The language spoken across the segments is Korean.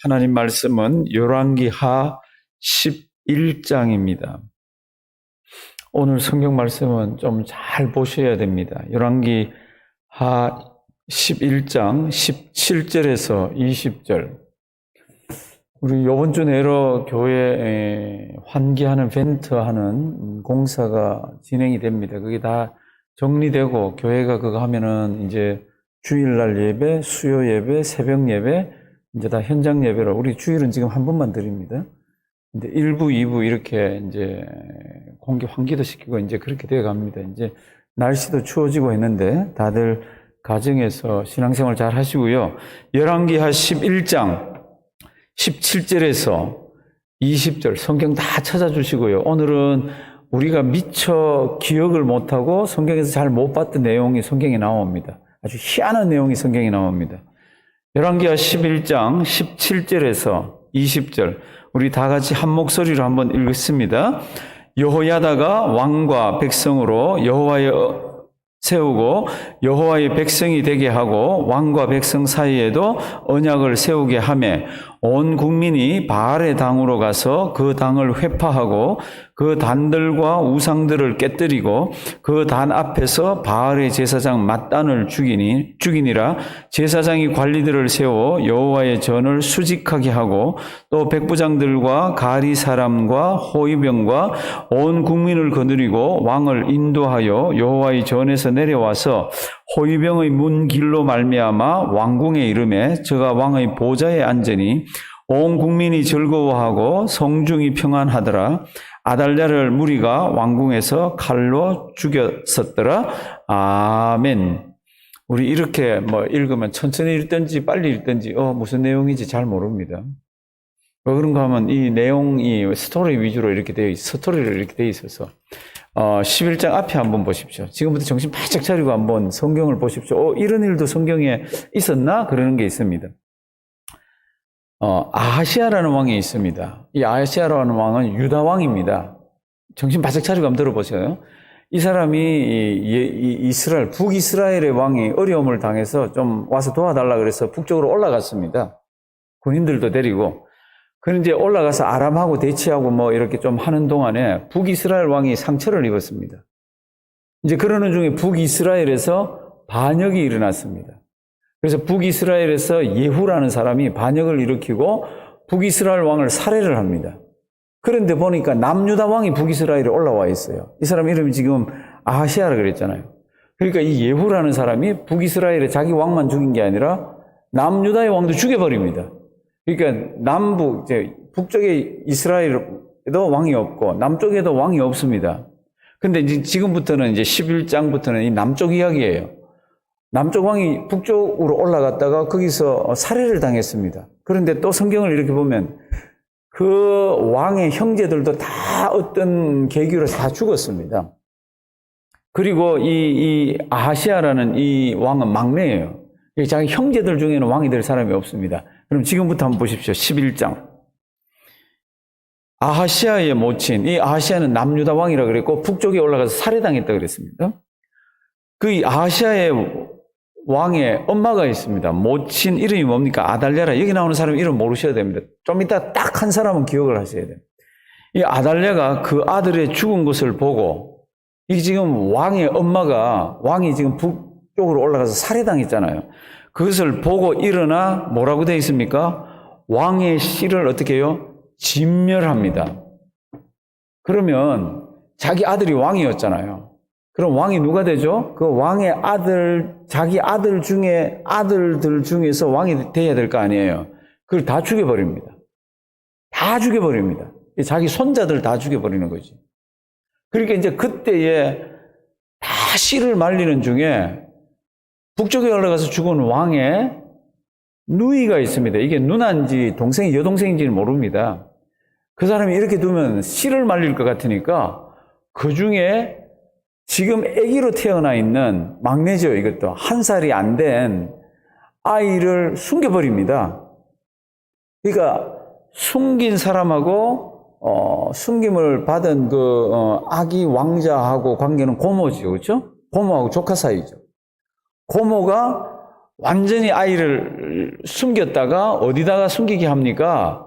하나님 말씀은 열왕기하 11장입니다. 오늘 성경 말씀은 좀 잘 보셔야 됩니다. 열왕기하 11장 17절에서 20절. 우리 이번 주 내로 교회 환기하는 벤트 하는 공사가 진행이 됩니다. 그게 다 정리되고 교회가 그거 하면은 이제 주일날 예배, 수요 예배, 새벽 예배, 이제 다 현장 예배로 우리 주일은 지금 한 번만 드립니다. 근데 1부, 2부 이렇게 이제 공기 환기도 시키고 이제 그렇게 되어 갑니다. 이제 날씨도 추워지고 했는데 다들 가정에서 신앙생활 잘 하시고요. 열왕기하 11장 17절에서 20절 성경 다 찾아주시고요. 오늘은 우리가 미처 기억을 못하고 성경에서 잘 못 봤던 내용이 성경에 나옵니다. 아주 희한한 내용이 성경에 나옵니다. 열왕기하 11장 17절에서 20절 우리 다 같이 한 목소리로 한번 읽겠습니다. 여호야다가 왕과 백성으로 여호와의 세우고 여호와의 백성이 되게 하고 왕과 백성 사이에도 언약을 세우게 하매 온 국민이 바알의 당으로 가서 그 당을 회파하고 그 단들과 우상들을 깨뜨리고 그 단 앞에서 바알의 제사장 맏단을 죽이니라. 제사장이 관리들을 세워 여호와의 전을 수직하게 하고 또 백부장들과 가리 사람과 호위병과 온 국민을 거느리고 왕을 인도하여 여호와의 전에서 내려와서 호위병의 문 길로 말미암아 왕궁에 이르매 저가 왕의 보좌에 앉으니 온 국민이 즐거워하고 성중이 평안하더라. 아달랴를 무리가 왕궁에서 칼로 죽였었더라. 아멘. 우리 이렇게 읽으면 천천히 읽든지 빨리 읽든지 무슨 내용인지 잘 모릅니다. 왜 그런가 하면 이 내용이 스토리 위주로 이렇게 스토리를 이렇게 되어 있어서 11장 앞에 한번 보십시오. 지금부터 정신 바짝 차리고 한번 성경을 보십시오. 이런 일도 성경에 있었나? 그러는 게 있습니다. 아하시아라는 왕이 있습니다. 이 아하시아라는 왕은 유다 왕입니다. 정신 바짝 차리고 한번 들어보세요. 이 사람이 북이스라엘의 왕이 어려움을 당해서 좀 와서 도와달라 그래서 북쪽으로 올라갔습니다. 군인들도 데리고. 그런데 이제 올라가서 아람하고 대치하고 이렇게 좀 하는 동안에 북이스라엘 왕이 상처를 입었습니다. 이제 그러는 중에 북이스라엘에서 반역이 일어났습니다. 그래서 북이스라엘에서 예후라는 사람이 반역을 일으키고 북이스라엘 왕을 살해를 합니다. 그런데 보니까 남유다 왕이 북이스라엘에 올라와 있어요. 이 사람 이름이 지금 아하시아라 그랬잖아요. 그러니까 이 예후라는 사람이 북이스라엘에 자기 왕만 죽인 게 아니라 남유다의 왕도 죽여버립니다. 그러니까 북쪽에 이스라엘에도 왕이 없고 남쪽에도 왕이 없습니다. 근데 이제 지금부터는 이제 11장부터는 이 남쪽 이야기예요. 남쪽 왕이 북쪽으로 올라갔다가 거기서 살해를 당했습니다. 그런데 또 성경을 이렇게 보면 그 왕의 형제들도 다 어떤 계기로 다 죽었습니다. 그리고 이 아하시아라는 이 왕은 막내예요. 자기 형제들 중에는 왕이 될 사람이 없습니다. 그럼 지금부터 한번 보십시오. 11장. 아하시아의 모친, 이 아하시아는 남유다 왕이라 그랬고 북쪽에 올라가서 살해당했다 그랬습니다. 그 아하시아의 왕의 엄마가 있습니다. 모친 이름이 뭡니까? 아달랴라. 여기 나오는 사람 이름 모르셔야 됩니다. 좀 이따 딱 한 사람은 기억을 하셔야 돼요. 이 아달랴가 그 아들의 죽은 것을 보고 이 지금 왕의 엄마가 왕이 지금 북쪽으로 올라가서 살해당했잖아요. 그것을 보고 일어나 뭐라고 되어 있습니까? 왕의 씨를 어떻게 해요? 진멸합니다. 그러면 자기 아들이 왕이었잖아요. 그럼 왕이 누가 되죠? 그 왕의 자기 아들들 중에서 왕이 돼야 될 거 아니에요. 그걸 다 죽여버립니다. 다 죽여버립니다. 자기 손자들 다 죽여버리는 거지. 그러니까 이제 그때에 다 씨를 말리는 중에 북쪽에 올라가서 죽은 왕의 누이가 있습니다. 이게 누나인지 여동생인지는 모릅니다. 그 사람이 이렇게 두면 씨를 말릴 것 같으니까 그 중에 지금 아기로 태어나 있는 막내죠. 이것도 1살이 안 된 아이를 숨겨버립니다. 그러니까 숨긴 사람하고 숨김을 받은 아기 왕자하고 관계는 고모죠. 그렇죠? 고모하고 조카 사이죠. 고모가 완전히 아이를 숨겼다가 어디다가 숨기게 합니까?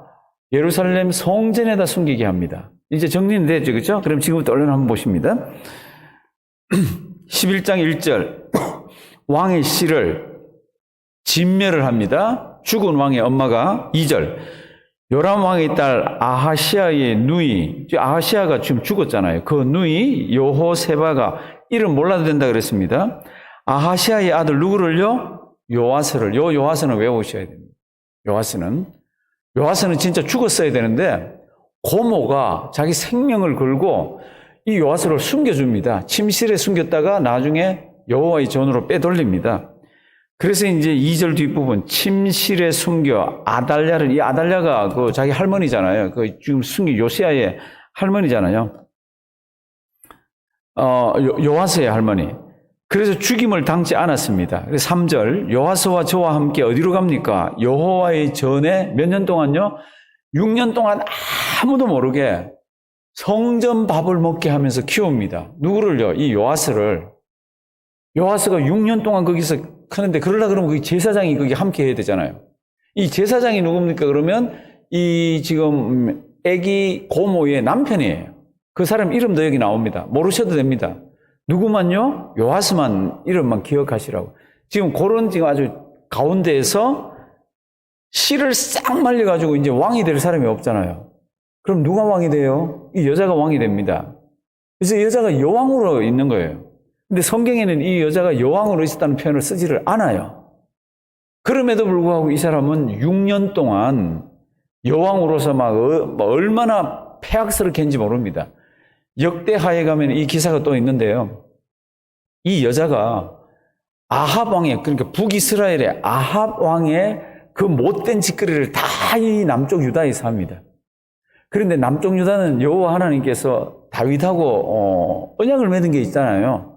예루살렘 성전에다 숨기게 합니다. 이제 정리는 됐죠, 그렇죠? 그럼 지금부터 얼른 한번 보십니다. 11장 1절 왕의 씨를 진멸을 합니다. 죽은 왕의 엄마가 2절 요람 왕의 딸 아하시아의 누이, 아하시아가 지금 죽었잖아요. 그 누이 여호세바가 이름 몰라도 된다 그랬습니다. 아하시아의 아들 누구를요? 요아스를. 요아스는 외우셔야 됩니다. 요아스는 진짜 죽었어야 되는데 고모가 자기 생명을 걸고 이 요아스를 숨겨줍니다. 침실에 숨겼다가 나중에 여호와의 전으로 빼돌립니다. 그래서 이제 2절 뒷부분 침실에 숨겨 아달랴를, 이 아달랴가 그 자기 할머니잖아요. 그 지금 숨긴 요시아의 할머니잖아요. 요아스의 할머니. 그래서 죽임을 당치 않았습니다. 그래서 3절 요아스와 저와 함께 어디로 갑니까? 여호와의 전에 몇 년 동안요? 6년 동안 아무도 모르게 성전 밥을 먹게 하면서 키웁니다. 누구를요? 이 요아스를. 요아스가 6년 동안 거기서 크는데 그러려 그러면 그 제사장이 거기 함께 해야 되잖아요. 이 제사장이 누굽니까? 그러면 이 지금 애기 고모의 남편이에요. 그 사람 이름도 여기 나옵니다. 모르셔도 됩니다. 누구만요? 요아스만 이름만 기억하시라고. 지금 그런 지금 아주 가운데에서 씨를 싹 말려가지고 이제 왕이 될 사람이 없잖아요. 그럼 누가 왕이 돼요? 이 여자가 왕이 됩니다. 그래서 이 여자가 여왕으로 있는 거예요. 근데 성경에는 이 여자가 여왕으로 있었다는 표현을 쓰지를 않아요. 그럼에도 불구하고 이 사람은 6년 동안 여왕으로서 막 얼마나 폐악스럽게인지 모릅니다. 역대하에 가면 이 기사가 또 있는데요. 이 여자가 아합 왕의, 그러니까 북이스라엘의 아합 왕의 그 못된 짓거리를 다 이 남쪽 유다에서 합니다. 그런데 남쪽 유다는 여호와 하나님께서 다윗하고 언약을 맺은 게 있잖아요.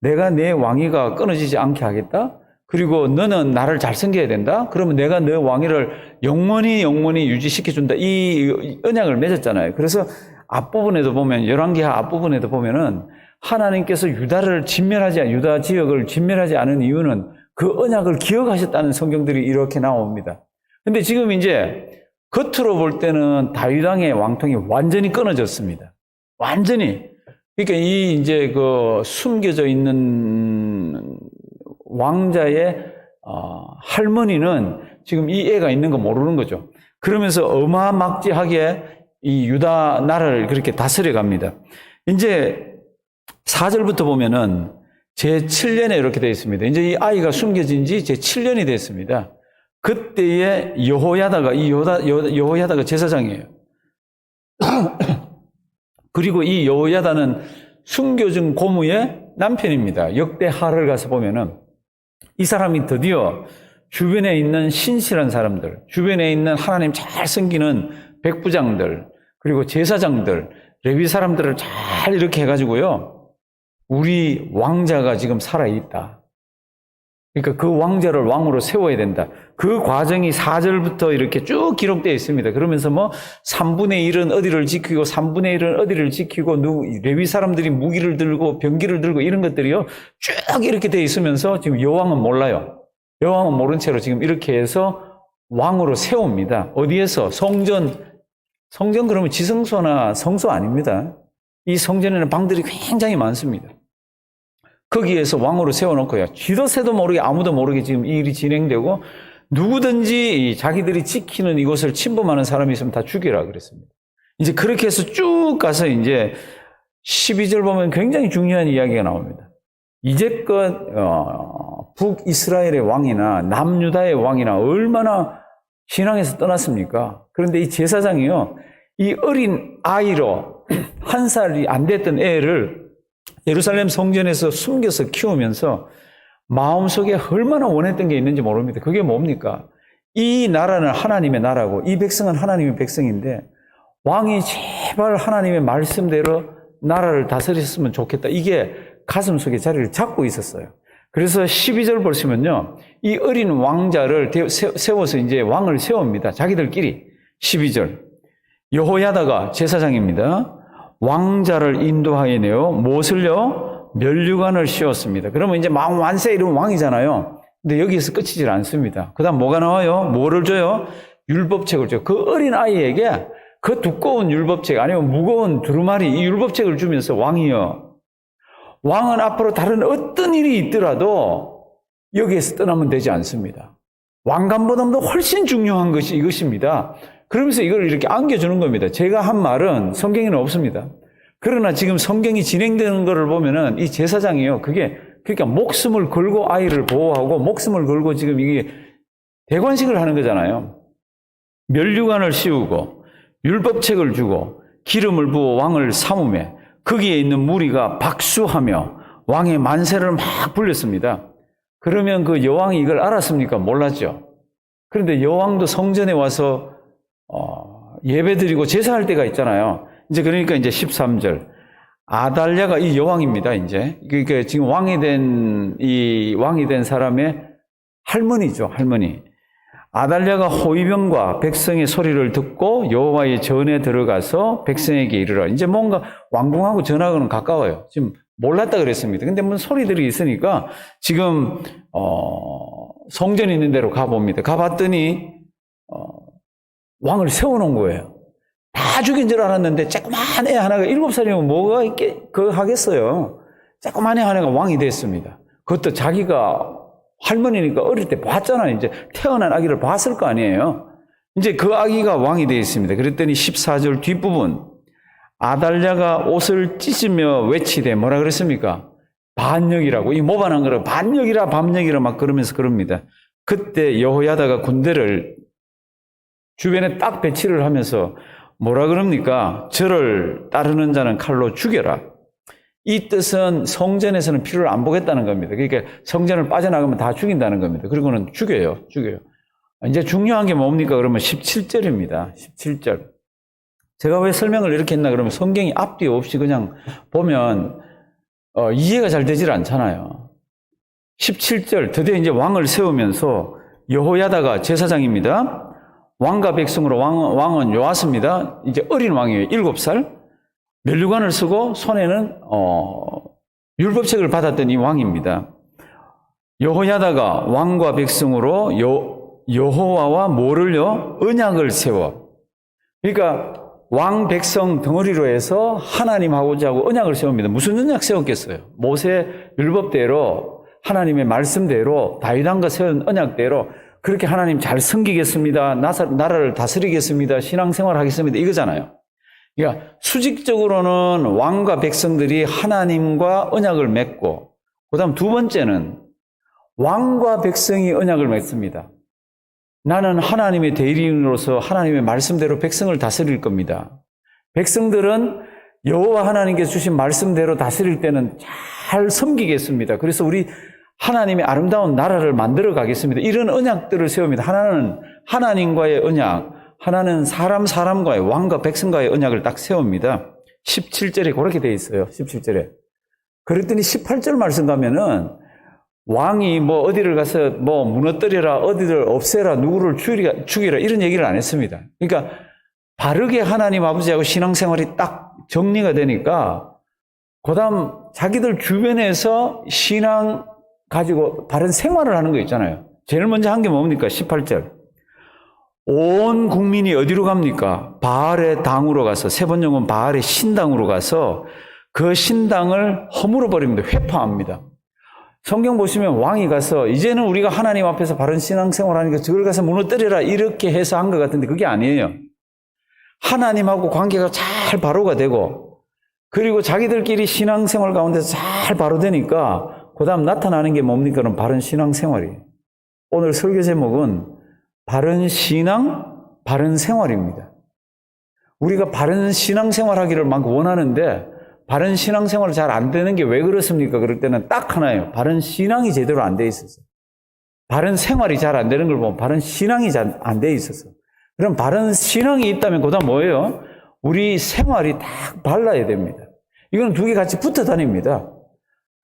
내가 내 왕위가 끊어지지 않게 하겠다. 그리고 너는 나를 잘 섬겨야 된다. 그러면 내가 너 왕위를 영원히 유지시켜준다. 이 언약을 맺었잖아요. 그래서 앞부분에도 보면 열왕기하 앞부분에도 보면은 하나님께서 유다 지역을 진멸하지 않은 이유는 그 언약을 기억하셨다는 성경들이 이렇게 나옵니다. 근데 지금 이제 겉으로 볼 때는 다윗 왕의 왕통이 완전히 끊어졌습니다. 완전히. 그러니까 이 이제 그 숨겨져 있는 왕자의 할머니는 지금 이 애가 있는 거 모르는 거죠. 그러면서 어마막지하게 이 유다 나라를 그렇게 다스려 갑니다. 이제 4절부터 보면은 제7년에 이렇게 되어 있습니다. 이제 이 아이가 숨겨진 지 제7년이 됐습니다. 그때에 여호야다가 제사장이에요. 그리고 이 여호야다는 숨겨진 고모의 남편입니다. 역대하를 가서 보면은 이 사람이 드디어 주변에 있는 신실한 사람들, 주변에 있는 하나님 잘 섬기는 백부장들, 그리고 제사장들, 레위 사람들을 잘 이렇게 해가지고요. 우리 왕자가 지금 살아있다. 그러니까 그 왕자를 왕으로 세워야 된다. 그 과정이 4절부터 이렇게 쭉 기록되어 있습니다. 그러면서 뭐 3분의 1은 어디를 지키고 3분의 1은 어디를 지키고 레위 사람들이 무기를 들고 병기를 들고 이런 것들이요. 쭉 이렇게 되어 있으면서 지금 여왕은 몰라요. 여왕은 모른 채로 지금 이렇게 해서 왕으로 세웁니다. 어디에서? 성전 그러면 지성소나 성소 아닙니다. 이 성전에는 방들이 굉장히 많습니다. 거기에서 왕으로 세워놓고요. 쥐도 새도 모르게 아무도 모르게 지금 이 일이 진행되고 누구든지 자기들이 지키는 이곳을 침범하는 사람이 있으면 다 죽여라 그랬습니다. 이제 그렇게 해서 쭉 가서 이제 12절 보면 굉장히 중요한 이야기가 나옵니다. 이제껏 북이스라엘의 왕이나 남유다의 왕이나 얼마나 신앙에서 떠났습니까? 그런데 이 제사장이요. 이 어린 아이로 1살이 안 됐던 애를 예루살렘 성전에서 숨겨서 키우면서 마음속에 얼마나 원했던 게 있는지 모릅니다. 그게 뭡니까? 이 나라는 하나님의 나라고 이 백성은 하나님의 백성인데 왕이 제발 하나님의 말씀대로 나라를 다스렸으면 좋겠다. 이게 가슴속에 자리를 잡고 있었어요. 그래서 12절 보시면요. 이 어린 왕자를 세워서 이제 왕을 세웁니다. 자기들끼리. 12절. 여호야다가 제사장입니다. 왕자를 인도하여 무엇을요? 면류관을 씌웠습니다. 그러면 이제 왕 완세 이러면 왕이잖아요. 근데 여기에서 끝이질 않습니다. 그 다음 뭐가 나와요? 뭐를 줘요? 율법책을 줘요. 그 어린 아이에게 그 두꺼운 율법책 아니면 무거운 두루마리 이 율법책을 주면서 왕이여, 왕은 앞으로 다른 어떤 일이 있더라도 여기에서 떠나면 되지 않습니다. 왕관보다도 훨씬 중요한 것이 이것입니다. 그러면서 이걸 이렇게 안겨주는 겁니다. 제가 한 말은 성경에는 없습니다. 그러나 지금 성경이 진행되는 것을 보면은 이 제사장이요, 그러니까 목숨을 걸고 아이를 보호하고 목숨을 걸고 지금 이게 대관식을 하는 거잖아요. 면류관을 씌우고 율법책을 주고 기름을 부어 왕을 삼으매 거기에 있는 무리가 박수하며 왕의 만세를 막 불렸습니다. 그러면 그 여왕이 이걸 알았습니까? 몰랐죠. 그런데 여왕도 성전에 와서 예배드리고 제사할 때가 있잖아요. 그러니까 13절. 아달랴가 이 여왕입니다, 이제. 그러니까 지금 왕이 된 사람의 할머니죠, 할머니. 아달랴가 호위병과 백성의 소리를 듣고 여호와의 전에 들어가서 백성에게 이르라. 이제 뭔가 왕궁하고 전하고는 가까워요. 지금 몰랐다 그랬습니다. 근데 뭐 소리들이 있으니까 지금 성전 있는 데로 가봅니다. 가봤더니 왕을 세워놓은 거예요. 다 죽인 줄 알았는데 조그만 애 하나가 7살이면 뭐가 하겠어요. 조그만 애 하나가 왕이 됐습니다. 그것도 자기가 할머니니까 어릴 때 봤잖아요. 이제 태어난 아기를 봤을 거 아니에요. 이제 그 아기가 왕이 되어 있습니다. 그랬더니 14절 뒷부분, 아달랴가 옷을 찢으며 외치되 뭐라 그랬습니까? 반역이라고. 이 모반한 거라 반역이라 반역이라 막 그러면서 그럽니다. 그때 여호야다가 군대를 주변에 딱 배치를 하면서 뭐라 그럽니까? 저를 따르는 자는 칼로 죽여라. 이 뜻은 성전에서는 피를 안 보겠다는 겁니다. 그러니까 성전을 빠져나가면 다 죽인다는 겁니다. 그리고는 죽여요. 이제 중요한 게 뭡니까? 그러면 17절입니다. 17절. 제가 왜 설명을 이렇게 했나 그러면 성경이 앞뒤 없이 그냥 보면 이해가 잘 되질 않잖아요. 17절. 드디어 이제 왕을 세우면서 여호야다가 제사장입니다. 왕과 백성으로 왕은 요아스입니다. 이제 어린 왕이에요. 7살. 면류관을 쓰고 손에는 율법책을 받았던 이 왕입니다. 여호야다가 왕과 백성으로 여호와와 뭐를요? 언약을 세워. 그러니까 왕 백성 덩어리로 해서 하나님하고자 하고 언약을 세웁니다. 무슨 언약 세웠겠어요? 모세 율법대로 하나님의 말씀대로 다윗 왕과 세운 언약대로 그렇게 하나님 잘 섬기겠습니다. 나라를 다스리겠습니다. 신앙생활 하겠습니다. 이거잖아요. 그러니까 수직적으로는 왕과 백성들이 하나님과 언약을 맺고, 그 다음 두 번째는 왕과 백성이 언약을 맺습니다. 나는 하나님의 대리인으로서 하나님의 말씀대로 백성을 다스릴 겁니다. 백성들은 여호와 하나님께서 주신 말씀대로 다스릴 때는 잘 섬기겠습니다. 그래서 우리 하나님의 아름다운 나라를 만들어 가겠습니다. 이런 언약들을 세웁니다. 하나는 하나님과의 언약, 하나는 사람과의, 왕과 백성과의 언약을 딱 세웁니다. 17절에 그렇게 되어 있어요. 17절에. 그랬더니 18절 말씀 가면은 왕이 뭐 어디를 가서 뭐 무너뜨려라, 어디를 없애라, 누구를 죽이라 이런 얘기를 안 했습니다. 그러니까 바르게 하나님 아버지하고 신앙생활이 딱 정리가 되니까 그다음 자기들 주변에서 신앙 가지고 바른 생활을 하는 거 있잖아요. 제일 먼저 한 게 뭡니까? 18절. 온 국민이 어디로 갑니까? 바알의 당으로 가서, 세 번 영은 바알의 신당으로 가서 그 신당을 허물어 버립니다. 회파합니다. 성경 보시면 왕이 가서 이제는 우리가 하나님 앞에서 바른 신앙생활 하니까 저걸 가서 무너뜨려라 이렇게 해서 한 것 같은데 그게 아니에요. 하나님하고 관계가 잘 바로가 되고 그리고 자기들끼리 신앙생활 가운데서 잘 바로 되니까 그 다음 나타나는 게 뭡니까? 그럼 바른 신앙생활이에요. 오늘 설교 제목은 바른 신앙, 바른 생활입니다. 우리가 바른 신앙생활 하기를 막 원하는데 바른 신앙생활이 잘 안 되는 게 왜 그렇습니까? 그럴 때는 딱 하나예요. 바른 신앙이 제대로 안 돼 있어서. 바른 생활이 잘 안 되는 걸 보면 바른 신앙이 잘 안 돼 있어서. 그럼 바른 신앙이 있다면 그다음 뭐예요? 우리 생활이 딱 발라야 됩니다. 이건 두 개 같이 붙어 다닙니다.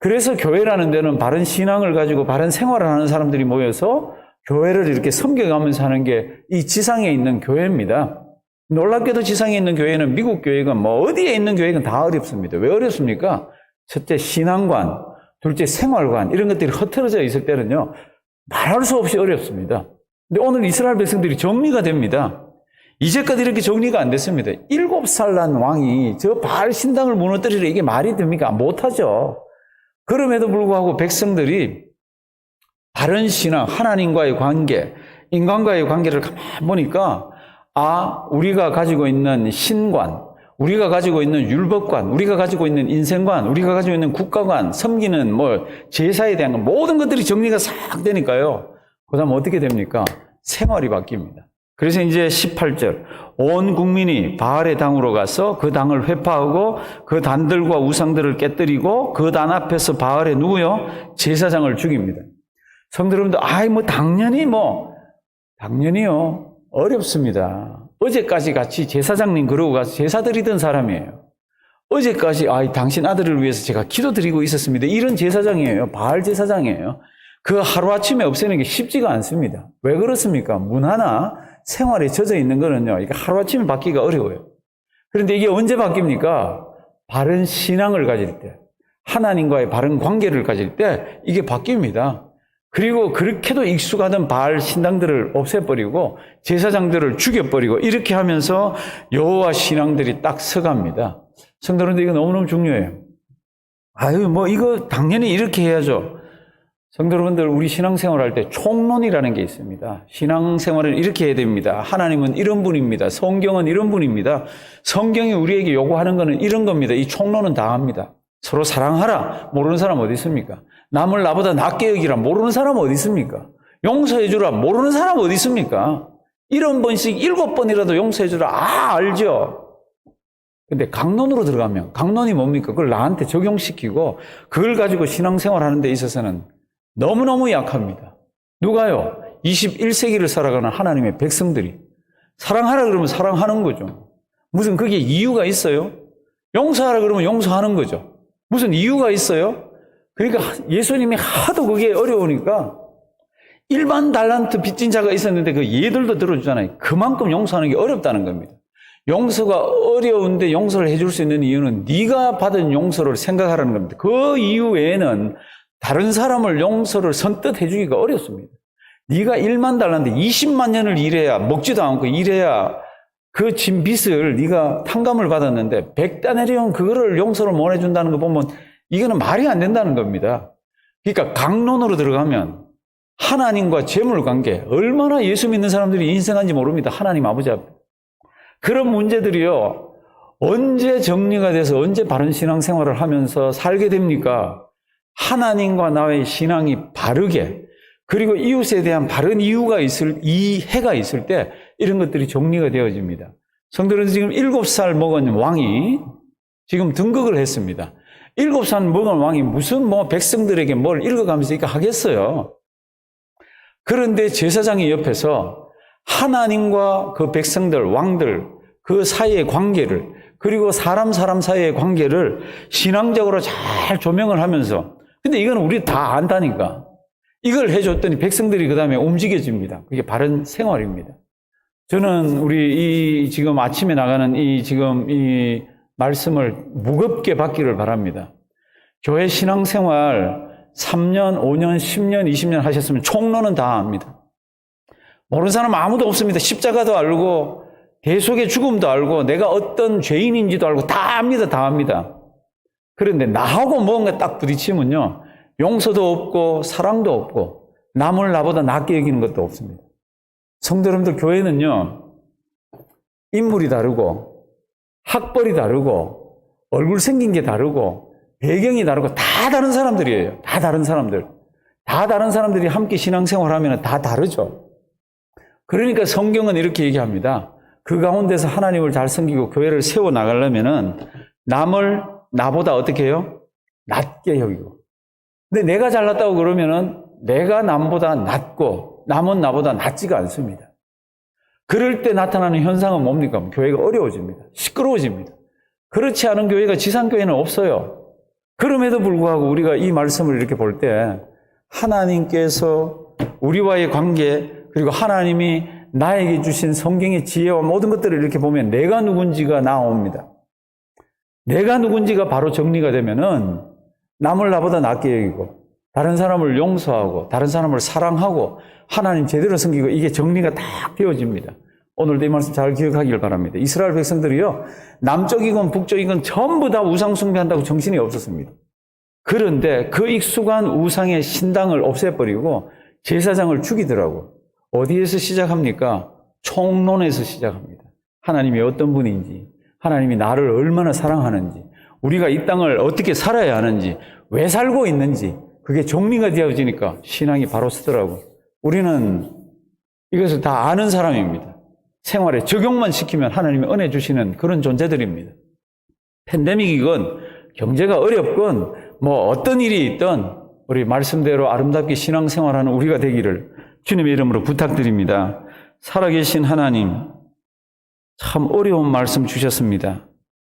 그래서 교회라는 데는 바른 신앙을 가지고 바른 생활을 하는 사람들이 모여서 교회를 이렇게 섬겨가면서 하는 게 이 지상에 있는 교회입니다. 놀랍게도 지상에 있는 교회는 미국 교회가 뭐 어디에 있는 교회가 다 어렵습니다. 왜 어렵습니까? 첫째 신앙관, 둘째 생활관 이런 것들이 흐트러져 있을 때는요. 말할 수 없이 어렵습니다. 근데 오늘 이스라엘 백성들이 정리가 됩니다. 이제까지 이렇게 정리가 안 됐습니다. 7살 난 왕이 저 바알 신당을 무너뜨리려 이게 말이 됩니까? 못하죠. 그럼에도 불구하고 백성들이 바른 신앙, 하나님과의 관계, 인간과의 관계를 가만히 보니까 우리가 가지고 있는 신관, 우리가 가지고 있는 율법관, 우리가 가지고 있는 인생관, 우리가 가지고 있는 국가관, 섬기는 제사에 대한 모든 것들이 정리가 싹 되니까요. 그 다음 어떻게 됩니까? 생활이 바뀝니다. 그래서 이제 18절, 온 국민이 바알의 당으로 가서 그 당을 회파하고 그 단들과 우상들을 깨뜨리고 그 단 앞에서 바알의 누구요? 제사장을 죽입니다. 성도 여러분들, 당연히요. 어렵습니다. 어제까지 같이 제사장님 그러고 가서 제사 드리던 사람이에요. 어제까지 당신 아들을 위해서 제가 기도드리고 있었습니다. 이런 제사장이에요. 바알 제사장이에요. 그 하루아침에 없애는 게 쉽지가 않습니다. 왜 그렇습니까? 문화나 생활에 젖어 있는 거는요, 이게 하루아침에 바뀌기가 어려워요. 그런데 이게 언제 바뀝니까? 바른 신앙을 가질 때, 하나님과의 바른 관계를 가질 때 이게 바뀝니다. 그리고 그렇게도 익숙하던 바알 신당들을 없애버리고 제사장들을 죽여버리고 이렇게 하면서 여호와 신앙들이 딱 서갑니다. 성도 여러분들, 이거 너무너무 중요해요. 이거 당연히 이렇게 해야죠. 성도 여러분들, 우리 신앙생활 할 때 총론이라는 게 있습니다. 신앙생활은 이렇게 해야 됩니다. 하나님은 이런 분입니다. 성경은 이런 분입니다. 성경이 우리에게 요구하는 것은 이런 겁니다. 이 총론은 다 합니다. 서로 사랑하라. 모르는 사람 어디 있습니까? 남을 나보다 낫게 여기라. 모르는 사람 어디 있습니까? 용서해주라. 모르는 사람 어디 있습니까? 7번씩 7번이라도 용서해주라. 알죠? 근데 강론으로 들어가면, 강론이 뭡니까? 그걸 나한테 적용시키고 그걸 가지고 신앙생활 하는 데 있어서는 너무너무 약합니다. 누가요? 21세기를 살아가는 하나님의 백성들이 사랑하라 그러면 사랑하는 거죠. 무슨 그게 이유가 있어요? 용서하라 그러면 용서하는 거죠. 무슨 이유가 있어요? 그러니까 예수님이 하도 그게 어려우니까 일반 달란트 빚진 자가 있었는데 그 얘들도 들어주잖아요. 그만큼 용서하는 게 어렵다는 겁니다. 용서가 어려운데 용서를 해줄 수 있는 이유는 네가 받은 용서를 생각하라는 겁니다. 그 이유 외에는 다른 사람을 용서를 선뜻 해주기가 어렵습니다. 네가 1만 달란트 20만 년을 일해야, 먹지도 않고 일해야 그 진 빚을 네가 탕감을 받았는데 100다네리온 그거를 용서를 못 해준다는 거 보면 이거는 말이 안 된다는 겁니다. 그러니까 강론으로 들어가면 하나님과 재물 관계, 얼마나 예수 믿는 사람들이 인생한지 모릅니다. 하나님 아버지 앞에. 그런 문제들이요, 언제 정리가 돼서 언제 바른 신앙생활을 하면서 살게 됩니까? 하나님과 나의 신앙이 바르게, 그리고 이웃에 대한 바른 이해가 있을 때 이런 것들이 정리가 되어집니다. 성도는 지금 7살 먹은 왕이 지금 등극을 했습니다. 7살 먹은 왕이 무슨 백성들에게 뭘 읽어가면서 이거 하겠어요. 그런데 제사장이 옆에서 하나님과 그 백성들, 왕들, 그 사이의 관계를, 그리고 사람 사이의 관계를 신앙적으로 잘 조명을 하면서, 근데 이건 우리 다 안다니까. 이걸 해줬더니 백성들이 그 다음에 움직여집니다. 그게 바른 생활입니다. 저는 우리 지금 아침에 나가는 이 말씀을 무겁게 받기를 바랍니다. 교회 신앙생활 3년, 5년, 10년, 20년 하셨으면 총론은 다 압니다. 모르는 사람 아무도 없습니다. 십자가도 알고 대속의 죽음도 알고 내가 어떤 죄인인지도 알고 다 압니다. 다 압니다. 그런데 나하고 뭔가 딱 부딪히면요, 용서도 없고 사랑도 없고 남을 나보다 낫게 여기는 것도 없습니다. 성도 여러분들, 교회는요, 인물이 다르고 학벌이 다르고 얼굴 생긴 게 다르고 배경이 다르고 다 다른 사람들이에요. 다 다른 사람들. 다 다른 사람들이 함께 신앙생활하면 다 다르죠. 그러니까 성경은 이렇게 얘기합니다. 그 가운데서 하나님을 잘 섬기고 교회를 세워 나가려면은 남을 나보다 어떻게 해요? 낮게 여기고. 근데 내가 잘났다고 그러면은 내가 남보다 낮고 남은 나보다 낮지가 않습니다. 그럴 때 나타나는 현상은 뭡니까? 교회가 어려워집니다. 시끄러워집니다. 그렇지 않은 교회가 지상교회는 없어요. 그럼에도 불구하고 우리가 이 말씀을 이렇게 볼 때 하나님께서 우리와의 관계, 그리고 하나님이 나에게 주신 성경의 지혜와 모든 것들을 이렇게 보면 내가 누군지가 나옵니다. 내가 누군지가 바로 정리가 되면은 남을 나보다 낫게 여기고 다른 사람을 용서하고 다른 사람을 사랑하고 하나님 제대로 섬기고 이게 정리가 딱 되어집니다. 오늘도 이 말씀 잘 기억하길 바랍니다. 이스라엘 백성들이요, 남쪽이건 북쪽이건 전부 다 우상 숭배한다고 정신이 없었습니다. 그런데 그 익숙한 우상의 신당을 없애버리고 제사장을 죽이더라고. 어디에서 시작합니까? 총론에서 시작합니다. 하나님이 어떤 분인지, 하나님이 나를 얼마나 사랑하는지, 우리가 이 땅을 어떻게 살아야 하는지, 왜 살고 있는지, 그게 정리가 되어지니까 신앙이 바로 서더라고. 우리는 이것을 다 아는 사람입니다. 생활에 적용만 시키면 하나님이 은혜 주시는 그런 존재들입니다. 팬데믹이건 경제가 어렵건 뭐 어떤 일이 있든 우리 말씀대로 아름답게 신앙생활하는 우리가 되기를 주님의 이름으로 부탁드립니다. 살아계신 하나님, 참 어려운 말씀 주셨습니다.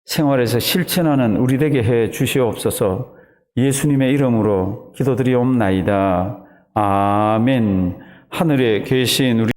생활에서 실천하는 우리 되게 해 주시옵소서. 예수님의 이름으로 기도드리옵나이다. 아멘. 하늘에 계신 우리